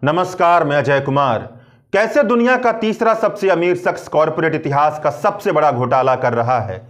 नमस्कार, मैं अजय कुमार। कैसे दुनिया का तीसरा सबसे अमीर शख्स कॉरपोरेट इतिहास का सबसे बड़ा घोटाला कर रहा है।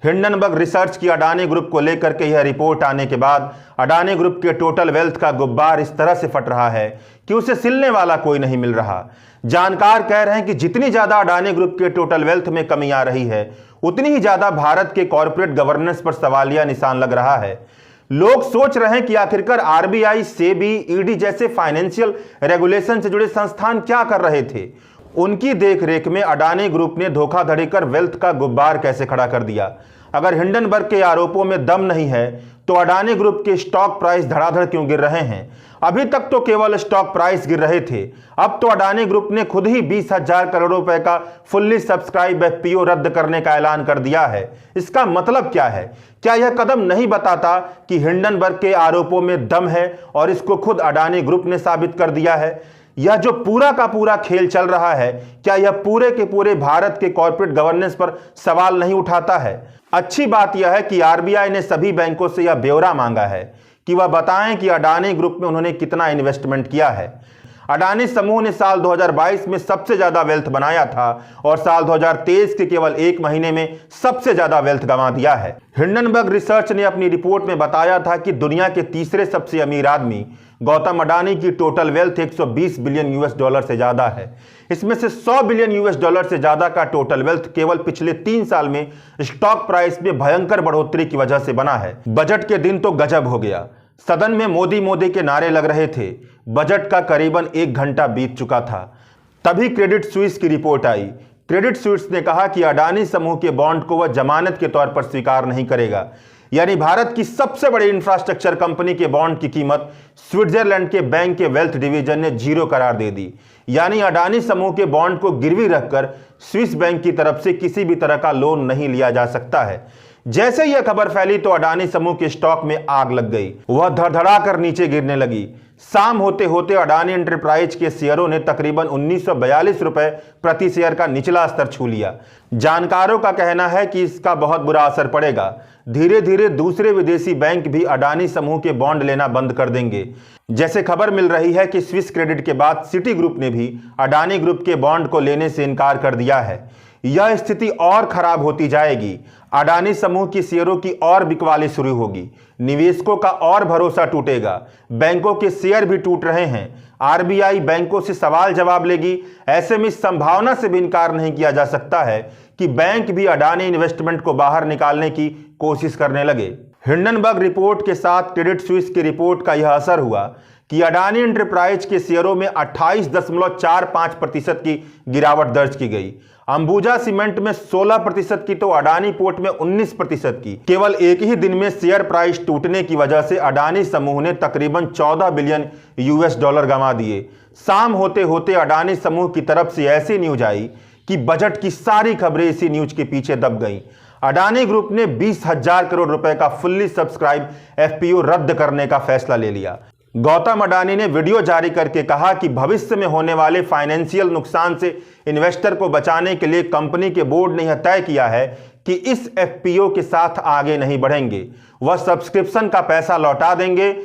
हिंडनबर्ग रिसर्च की अडानी ग्रुप को लेकर के यह रिपोर्ट आने के बाद अडानी ग्रुप के टोटल वेल्थ का गुब्बार इस तरह से फट रहा है कि उसे सिलने वाला कोई नहीं मिल रहा। जानकार कह रहे हैं कि जितनी ज्यादा अडानी ग्रुप के टोटल वेल्थ में कमी आ रही है, उतनी ही ज्यादा भारत के कॉरपोरेट गवर्नेंस पर सवालिया निशान लग रहा है। लोग सोच रहे हैं कि आखिरकार आरबीआई, सेबी, ईडी जैसे फाइनेंशियल रेगुलेशन से जुड़े संस्थान क्या कर रहे थे। उनकी देखरेख में अडानी ग्रुप ने धोखाधड़ी कर वेल्थ का गुब्बार कैसे खड़ा कर दिया। अगर हिंडनबर्ग के आरोपों में दम नहीं है तो अडानी ग्रुप के स्टॉक प्राइस धड़ाधड़ क्यों गिर रहे हैं। अभी तक तो केवल स्टॉक प्राइस गिर रहे थे, अब तो अडानी ग्रुप ने खुद ही 20,000 करोड़ रुपए का फुल्ली सब्सक्राइब एफपीओ रद्द करने का ऐलान कर दिया है। इसका मतलब क्या है? क्या यह कदम नहीं बताता कि हिंडनबर्ग के आरोपों में दम है और इसको खुद अडानी ग्रुप ने साबित कर दिया है? यह जो पूरा का पूरा खेल चल रहा है, क्या यह पूरे के पूरे भारत के कॉर्पोरेट गवर्नेंस पर सवाल नहीं उठाता है? अच्छी बात यह है कि आरबीआई ने सभी बैंकों से यह ब्यौरा मांगा है कि वह बताएं कि अडानी ग्रुप में उन्होंने कितना इन्वेस्टमेंट किया है। अडानी समूह ने साल 2022 में सबसे ज्यादा वेल्थ बनाया था और साल 2023 के केवल एक महीने में सबसे ज्यादा वेल्थ गंवा दिया है। हिंडनबर्ग रिसर्च ने अपनी रिपोर्ट में बताया था कि दुनिया के तीसरे सबसे अमीर आदमी गौतम अडानी की total wealth 120 billion US dollar से ज्यादा है। इसमें से 100 बिलियन यूएस डॉलर से ज्यादा का टोटल वेल्थ केवल पिछले 3 साल में स्टॉक प्राइस में भयंकर बढ़ोतरी की वजह से बना है। बजट के दिन तो गजब हो गया। सदन में मोदी मोदी के नारे लग रहे थे। बजट का करीबन 1 घंटा बीत चुका था, तभी क्रेडिट स्विस की रिपोर्ट आई। क्रेडिट स्विस ने कहा कि अडानी समूह के बॉन्ड को वह जमानत के तौर पर स्वीकार नहीं करेगा। यानी भारत की सबसे बड़ी इंफ्रास्ट्रक्चर कंपनी के बॉन्ड की कीमत स्विट्जरलैंड के बैंक के वेल्थ डिवीजन ने 0 करार दे दी। यानी अडानी समूह के बॉन्ड को गिरवी रखकर स्विस बैंक की तरफ से किसी भी तरह का लोन नहीं लिया जा सकता है। जैसे यह खबर फैली तो अडानी समूह के स्टॉक में आग लग गई, वह धड़धड़ा कर नीचे गिरने लगी। शाम होते होते अडानी एंटरप्राइज के शेयरों ने तकरीबन 1942 रुपए प्रति शेयर का निचला स्तर छू लिया। जानकारों का कहना है कि इसका बहुत बुरा असर पड़ेगा। धीरे धीरे दूसरे विदेशी बैंक भी अडानी समूह के बॉन्ड लेना बंद कर देंगे। जैसे खबर मिल रही है कि स्विस क्रेडिट के बाद सिटी ग्रुप ने भी अडानी ग्रुप के बॉन्ड को लेने से इनकार कर दिया है। यह स्थिति और खराब होती जाएगी। अडानी समूह की शेयरों की और बिकवाली शुरू होगी, निवेशकों का और भरोसा टूटेगा, बैंकों के शेयर भी टूट रहे हैं। आरबीआई बैंकों से सवाल जवाब लेगी। ऐसे में इस संभावना से भी इनकार नहीं किया जा सकता है कि बैंक भी अडानी इन्वेस्टमेंट को बाहर निकालने की कोशिश करने लगे। हिंडनबर्ग रिपोर्ट के साथ क्रेडिट स्विस की रिपोर्ट का यह असर हुआ कि अडानी एंटरप्राइज के शेयरों में 28.45% की गिरावट दर्ज की गई। अंबुजा सीमेंट में 16% की तो अडानी पोर्ट में 19% की। केवल एक ही दिन में शेयर प्राइस टूटने की वजह से अडानी समूह ने तकरीबन 14 बिलियन यूएस डॉलर गंवा दिए। शाम होते होते अडानी समूह की तरफ से ऐसी न्यूज आई कि बजट की सारी खबरें इसी न्यूज के पीछे दब गईं। अडानी ग्रुप ने 20,000 करोड़ रुपए का फुल्ली सब्सक्राइब एफपीओ रद्द करने का फैसला ले लिया। गौतम अडानी ने वीडियो जारी करके कहा कि भविष्य में होने वाले फाइनेंशियल नुकसान से इन्वेस्टर को बचाने के लिए कंपनी के बोर्ड ने यह तय किया है कि इस एफपीओ के साथ आगे नहीं बढ़ेंगे। वह सब्सक्रिप्शन का पैसा लौटा देंगे।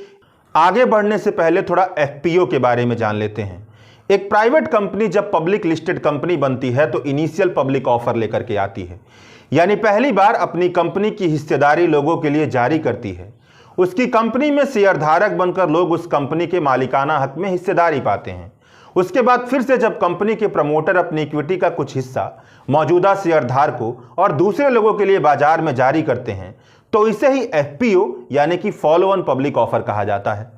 आगे बढ़ने से पहले थोड़ा एफपीओ के बारे में जान लेते हैं। एक प्राइवेट कंपनी जब पब्लिक लिस्टेड कंपनी बनती है तो इनिशियल पब्लिक ऑफर लेकर के आती है, यानी पहली बार अपनी कंपनी की हिस्सेदारी लोगों के लिए जारी करती है। उसकी कंपनी में शेयरधारक बनकर लोग उस कंपनी के मालिकाना हक में हिस्सेदारी पाते हैं। उसके बाद फिर से जब कंपनी के प्रमोटर अपनी इक्विटी का कुछ हिस्सा मौजूदा शेयरधारकों और दूसरे लोगों के लिए बाजार में जारी करते हैं तो इसे ही एफपीओ यानी कि फॉलो ऑन पब्लिक ऑफर कहा जाता है।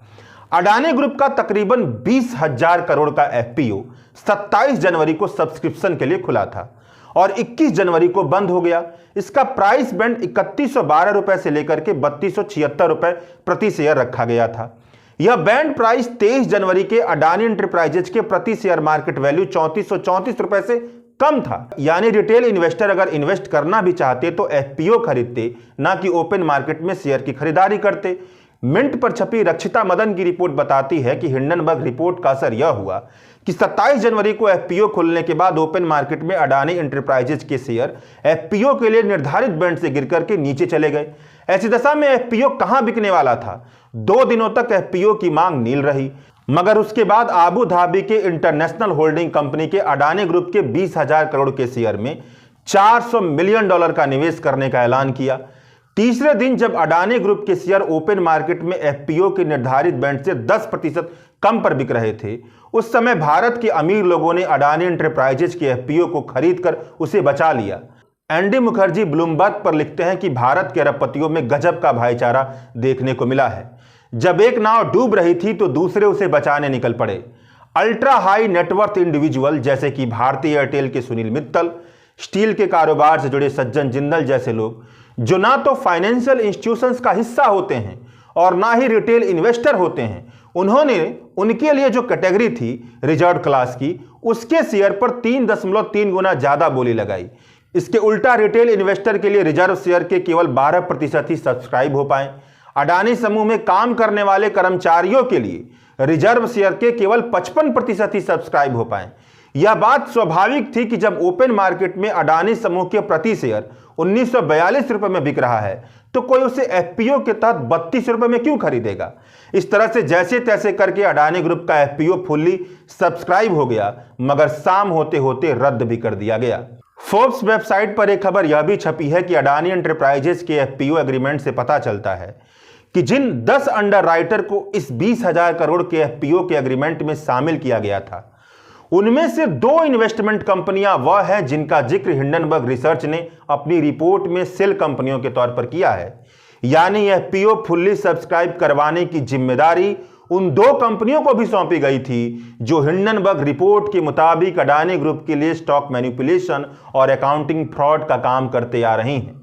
अडानी ग्रुप का तकरीबन 20,000 करोड़ का एफपीओ 27 जनवरी को सब्सक्रिप्शन के लिए खुला था और 21 जनवरी को बंद हो गया। इसका प्राइस बैंड 3112 रुपए से लेकर के 3276 रुपए प्रति शेयर रखा गया था। यह बैंड प्राइस 23 जनवरी के अडानी एंटरप्राइजेज के प्रति शेयर मार्केट वैल्यू 3434 रुपए से कम था। यानी रिटेल इन्वेस्टर अगर इन्वेस्ट करना भी चाहते तो एफपीओ खरीदते, ना कि ओपन मार्केट में शेयर की खरीदारी करते। मिंट पर छपी रक्षिता मदन की रिपोर्ट बताती है कि हिंडनबर्ग रिपोर्ट का असर यह हुआ कि 27 जनवरी को एफपीओ खुलने के बाद ओपन मार्केट में अडानी एंटरप्राइजेज के शेयर एफपीओ के लिए निर्धारित बैंड से गिरकर के नीचे चले गए। ऐसी दशा में एफपीओ कहां बिकने वाला था। 2 दिनों तक एफपीओ की मांग नील रही। मगर उसके बाद आबू धाबी के इंटरनेशनल होल्डिंग कंपनी के अडानी ग्रुप के 20,000 करोड़ के शेयर में $400 मिलियन का निवेश करने का ऐलान किया। तीसरे दिन जब अडानी ग्रुप के शेयर ओपन मार्केट में एफपीओ के निर्धारित बैंड से 10% कम पर बिक रहे थे, उस समय भारत के अमीर लोगों ने अडानी एंटरप्राइजेज के एफपीओ को खरीदकर उसे बचा लिया। एनडी मुखर्जी ब्लूमबर्ग पर लिखते हैं कि भारत के अरबपतियों में गजब का भाईचारा देखने को मिला है। जब एक नाव डूब रही थी तो दूसरे उसे बचाने निकल पड़े। अल्ट्रा हाई नेटवर्थ इंडिविजुअल जैसे कि भारतीय एयरटेल के सुनील मित्तल, स्टील के कारोबार से जुड़े सज्जन जिंदल जैसे लोग, जो ना तो फाइनेंशियल इंस्टीट्यूशंस का हिस्सा होते हैं और ना ही रिटेल इन्वेस्टर होते हैं, उन्होंने उनके लिए जो कैटेगरी थी रिजर्व क्लास की, उसके शेयर पर 3.3 गुना ज्यादा बोली लगाई। इसके उल्टा रिटेल इन्वेस्टर के लिए रिजर्व शेयर के केवल 12% ही सब्सक्राइब हो पाए। अडानी समूह में काम करने वाले कर्मचारियों के लिए रिजर्व शेयर के केवल 55% ही सब्सक्राइब हो पाए। यह बात स्वाभाविक थी कि जब ओपन मार्केट में अडानी समूह के प्रति शेयर 1942 रुपए में बिक रहा है तो कोई उसे एफपीओ के तहत 32 रुपए में क्यों खरीदेगा। इस तरह से जैसे तैसे करके अडानी ग्रुप का एफपीओ फुल्ली सब्सक्राइब हो गया, मगर शाम होते होते रद्द भी कर दिया गया। फोर्ब्स वेबसाइट पर एक खबर यह भी छपी है कि अडानी एंटरप्राइजेज के एफपीओ एग्रीमेंट से पता चलता है कि जिन 10 अंडरराइटर को इस 20,000 करोड़ के एफपीओ के एग्रीमेंट में शामिल किया गया था, उनमें से 2 इन्वेस्टमेंट कंपनियां वह हैं जिनका जिक्र हिंडनबर्ग रिसर्च ने अपनी रिपोर्ट में सेल कंपनियों के तौर पर किया है। यानी एफपीओ फुल्ली सब्सक्राइब करवाने की जिम्मेदारी उन 2 कंपनियों को भी सौंपी गई थी जो हिंडनबर्ग रिपोर्ट के मुताबिक अडानी ग्रुप के लिए स्टॉक मैनिपुलेशन और अकाउंटिंग फ्रॉड का काम करते आ रही हैं।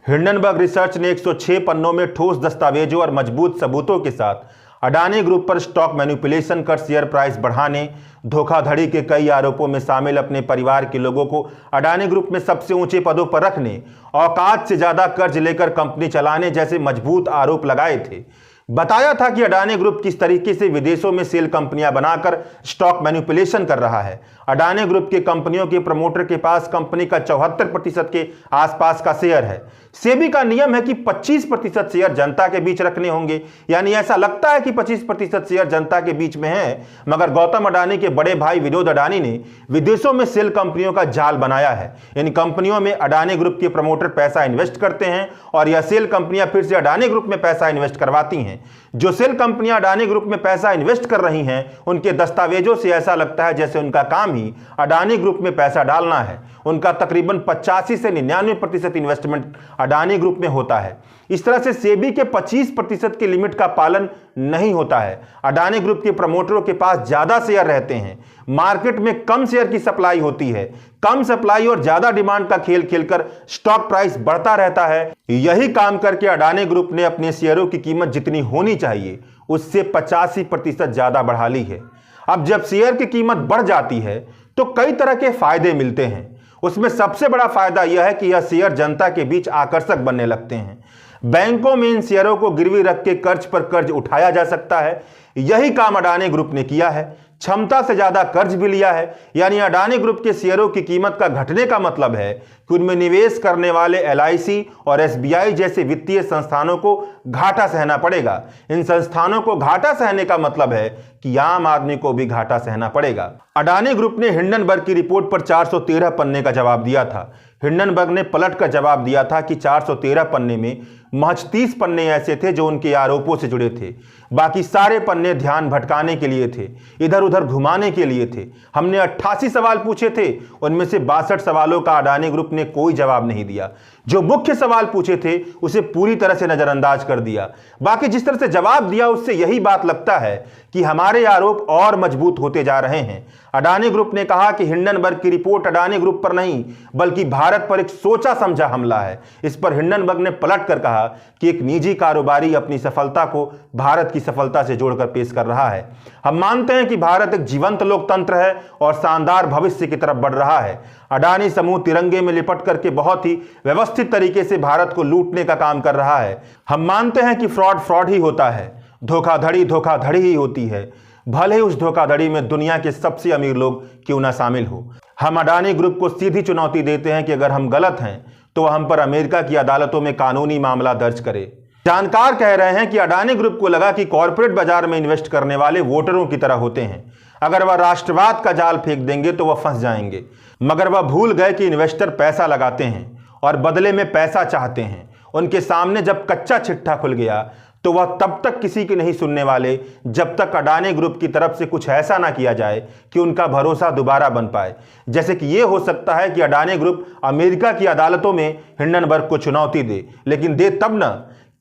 हिंडनबर्ग रिसर्च ने 106 पन्नों में ठोस दस्तावेजों और मजबूत सबूतों के साथ अडानी ग्रुप पर स्टॉक मैनिपुलेशन कर शेयर प्राइस बढ़ाने, धोखाधड़ी के कई आरोपों में शामिल अपने परिवार के लोगों को अडानी ग्रुप में सबसे ऊंचे पदों पर रखने, औकात से ज्यादा कर्ज लेकर कंपनी चलाने जैसे मजबूत आरोप लगाए थे। बताया था कि अडानी ग्रुप किस तरीके से विदेशों में सेल कंपनियां बनाकर स्टॉक मैनिपुलेशन कर रहा है। अडानी ग्रुप के कंपनियों के प्रमोटर के पास कंपनी का 74% के आसपास का शेयर है। सेबी का नियम है कि 25% शेयर जनता के बीच रखने होंगे। यानी ऐसा लगता है कि 25% शेयर जनता के बीच में है, मगर गौतम अडानी के बड़े भाई विनोद अडानी ने विदेशों में सेल कंपनियों का जाल बनाया है। इन कंपनियों में अडानी ग्रुप के प्रमोटर पैसा इन्वेस्ट करते हैं और यह सेल कंपनियां फिर से अडानी ग्रुप में पैसा इन्वेस्ट करवाती हैं। जो सेल कंपनियां अडानी ग्रुप में पैसा इन्वेस्ट कर रही हैं, उनके दस्तावेजों से ऐसा लगता है जैसे उनका काम ही अडानी ग्रुप में पैसा डालना है। उनका तकरीबन 85 से 99% इन्वेस्टमेंट अडानी ग्रुप में होता है। इस तरह से सेबी के 25% की लिमिट का पालन नहीं होता है। अडानी ग्रुप के प्रमोटरों के पास ज्यादा शेयर रहते हैं। मार्केट में कम शेयर की सप्लाई होती है। कम सप्लाई और ज्यादा डिमांड का खेल खेलकर स्टॉक प्राइस बढ़ता रहता है। यही काम करके अडानी ग्रुप ने अपने शेयरों की कीमत जितनी होनी चाहिए उससे 85% ज्यादा बढ़ा ली है। अब जब शेयर की कीमत बढ़ जाती है तो कई तरह के फायदे मिलते हैं। उसमें सबसे बड़ा फायदा यह है कि यह शेयर जनता के बीच आकर्षक बनने लगते हैं। बैंकों में इन शेयरों को गिरवी रख के कर्ज पर कर्ज उठाया जा सकता है। यही काम अडानी ग्रुप ने किया है। क्षमता से ज्यादा कर्ज भी लिया है। यानी अडानी ग्रुप के शेयरों की कीमत का घटने का मतलब है कि उनमें निवेश करने वाले एलआईसी और एसबीआई जैसे वित्तीय संस्थानों को घाटा सहना पड़ेगा। इन संस्थानों को घाटा सहने का मतलब है कि आम आदमी को भी घाटा सहना पड़ेगा। अडानी ग्रुप ने हिंडनबर्ग की रिपोर्ट पर 413 पन्ने का जवाब दिया था। हिंडनबर्ग ने पलट कर जवाब दिया था कि 413 पन्ने में महज 30 पन्ने ऐसे थे जो उनके आरोपों से जुड़े थे। बाकी सारे पन्ने ध्यान भटकाने के लिए थे, इधर उधर घुमाने के लिए थे। हमने 88 सवाल पूछे थे, उनमें से 62 सवालों का अडानी ग्रुप ने कोई जवाब नहीं दिया। जो मुख्य सवाल पूछे थे उसे पूरी तरह से नजरअंदाज कर दिया। बाकी जिस तरह से जवाब दिया उससे यही बात लगता है कि हमारे आरोप और मजबूत होते जा रहे हैं। अडानी ग्रुप ने कहा कि हिंडनबर्ग की रिपोर्ट अडानी ग्रुप पर नहीं बल्कि भारत पर एक सोचा समझा हमला है। इस पर हिंडनबर्ग ने पलट कर कहा कि एक निजी कारोबारी अपनी सफलता को भारत की सफलता से जोड़कर पेश कर रहा है। हम मानते हैं कि भारत एक जीवंत लोकतंत्र है और शानदार भविष्य की तरफ बढ़ रहा है। अडानी समूह तिरंगे में लिपट करके बहुत ही व्यवस्थित तरीके से भारत को लूटने का काम कर रहा है। हम मानते हैं कि फ्रॉड ही होता है, धोखाधड़ी ही होती है, भले ही उस धोखाधड़ी में दुनिया के सबसे अमीर लोग क्यों ना शामिल हो। हम अडानी ग्रुप को सीधी चुनौती देते हैं कि अगर हम गलत हैं तो हम पर अमेरिका की अदालतों में कानूनी मामला दर्ज करे। जानकार कह रहे हैं कि अडानी ग्रुप को लगा कि कॉरपोरेट बाजार में इन्वेस्ट करने वाले वोटरों की तरह होते हैं, अगर वह राष्ट्रवाद का जाल फेंक देंगे तो वह फंस जाएंगे। मगर वह भूल गए कि इन्वेस्टर पैसा लगाते हैं और बदले में पैसा चाहते हैं। उनके सामने जब कच्चा चिट्ठा खुल गया तो वह तब तक किसी की नहीं सुनने वाले जब तक अडानी ग्रुप की तरफ से कुछ ऐसा ना किया जाए कि उनका भरोसा दोबारा बन पाए। जैसे कि यह हो सकता है कि अडानी ग्रुप अमेरिका की अदालतों में हिंडनबर्ग को चुनौती दे, लेकिन दे तब ना।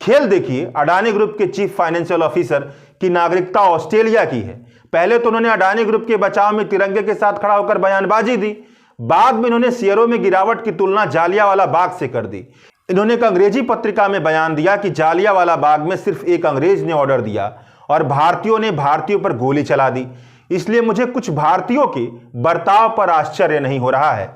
खेल देखिए, अडानी ग्रुप के चीफ फाइनेंशियल ऑफिसर की नागरिकता ऑस्ट्रेलिया की है। पहले तो उन्होंने अडानी ग्रुप के बचाव में तिरंगे के साथ खड़ा होकर बयानबाजी दी, बाद में इन्होंने शेयरों में गिरावट की तुलना जालियांवाला बाग से कर दी। इन्होंने एक अंग्रेजी पत्रिका में बयान दिया कि जालियांवाला बाग में सिर्फ एक अंग्रेज ने ऑर्डर दिया और भारतीयों ने भारतीयों पर गोली चला दी, इसलिए मुझे कुछ भारतीयों के बर्ताव पर आश्चर्य नहीं हो रहा है।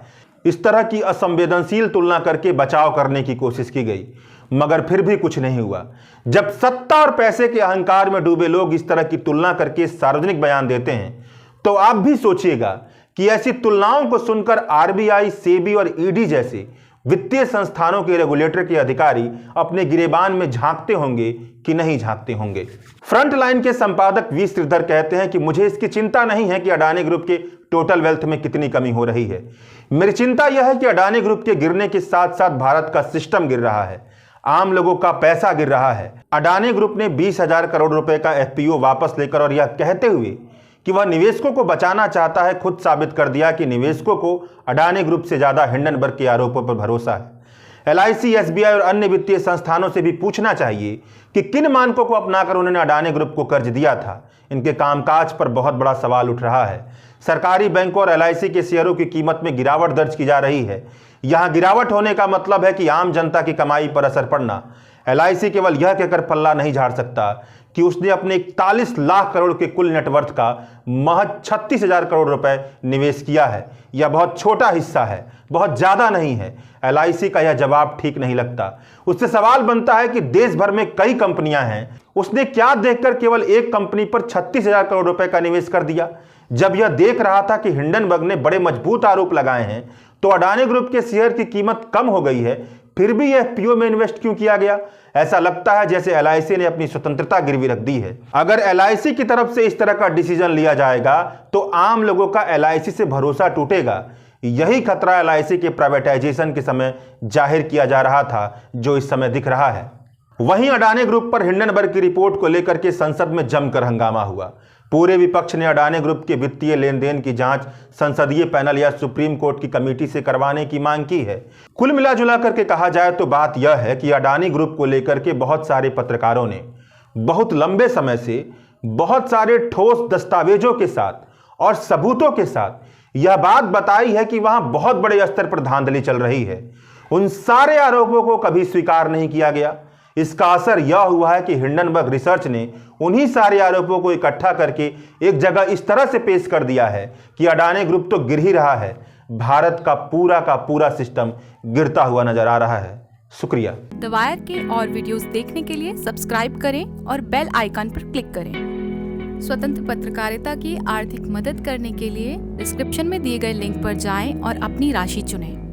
इस तरह की असंवेदनशील तुलना करके बचाव करने की कोशिश की गई, मगर फिर भी कुछ नहीं हुआ। जब सत्ता और पैसे के अहंकार में डूबे लोग इस तरह की तुलना करके सार्वजनिक बयान देते हैं तो आप भी सोचिएगा कि ऐसी तुलनाओं को सुनकर आरबीआई, सेबी और ईडी जैसे वित्तीय संस्थानों के रेगुलेटर के अधिकारी अपने गिरेबान में झांकते होंगे कि नहीं झांकते होंगे। फ्रंटलाइन के संपादक वी श्रीधर कहते हैं कि मुझे इसकी चिंता नहीं है कि अडानी ग्रुप के टोटल वेल्थ में कितनी कमी हो रही है। मेरी चिंता यह है कि अडानी ग्रुप के गिरने के साथ साथ भारत का सिस्टम गिर रहा है, आम लोगों का पैसा गिर रहा है। अडानी ग्रुप ने 20,000 करोड़ रुपए का एफपीओ वापस लेकर और यह कहते हुए कि वह निवेशकों को बचाना चाहता है, खुद साबित कर दिया कि निवेशकों को अडानी ग्रुप से ज्यादा हिंडनबर्ग के आरोपों पर भरोसा है। एलआईसी, एसबीआई और अन्य वित्तीय संस्थानों से भी पूछना चाहिए कि किन मानकों को अपनाकर उन्होंने अडानी ग्रुप को कर्ज दिया था। इनके कामकाज पर बहुत बड़ा सवाल उठ रहा है। सरकारी बैंकों और एलआईसी के शेयरों की कीमत में गिरावट दर्ज की जा रही है। यहां गिरावट होने का मतलब है कि आम जनता की कमाई पर असर पड़ना। एलआईसी केवल यह कहकर पल्ला नहीं झाड़ सकता कि उसने अपने 41 लाख करोड़ के कुल नेटवर्थ का महज 36,000 करोड़ रुपए निवेश किया है। यह बहुत छोटा हिस्सा है, बहुत ज्यादा नहीं है। एलआईसी का यह जवाब ठीक नहीं लगता। उससे सवाल बनता है कि देश भर में कई कंपनियां हैं, उसने क्या देखकर केवल एक कंपनी पर 36,000 करोड़ रुपए का निवेश कर दिया। जब यह देख रहा था कि हिंडनबर्ग ने बड़े मजबूत आरोप लगाए हैं तो अडानी ग्रुप के शेयर की कीमत कम हो गई है, फिर भी यह एफपीओ में इन्वेस्ट क्यों किया गया। ऐसा लगता है जैसे एलआईसी ने अपनी स्वतंत्रता गिरवी रख दी है। अगर एलआईसी की तरफ से इस तरह का डिसीजन लिया जाएगा तो आम लोगों का एलआईसी से भरोसा टूटेगा। यही खतरा एलआईसी के प्राइवेटाइजेशन के समय जाहिर किया जा रहा था, जो इस समय दिख रहा है। वहीं अडानी ग्रुप पर हिंडनबर्ग की रिपोर्ट को लेकर के संसद में जमकर हंगामा हुआ। पूरे विपक्ष ने अडानी ग्रुप के वित्तीय लेन देन की जांच संसदीय पैनल या सुप्रीम कोर्ट की कमेटी से करवाने की मांग की है। कुल मिलाजुला करके कहा जाए तो बात यह है कि अडानी ग्रुप को लेकर के बहुत सारे पत्रकारों ने बहुत लंबे समय से बहुत सारे ठोस दस्तावेजों के साथ और सबूतों के साथ यह बात बताई है कि वहां बहुत बड़े स्तर पर धांधली चल रही है। उन सारे आरोपों को कभी स्वीकार नहीं किया गया। इसका असर यह हुआ है कि हिंडनबर्ग रिसर्च ने उन्हीं सारे आरोपों को इकट्ठा करके एक जगह इस तरह से पेश कर दिया है कि अडानी ग्रुप तो गिर ही रहा है, भारत का पूरा सिस्टम गिरता हुआ नजर आ रहा है। शुक्रिया। द वायर के और वीडियोस देखने के लिए सब्सक्राइब करें और बेल आइकन पर क्लिक करें। स्वतंत्र पत्रकारिता की आर्थिक मदद करने के लिए डिस्क्रिप्शन में दिए गए लिंक पर जाएं और अपनी राशि चुनें।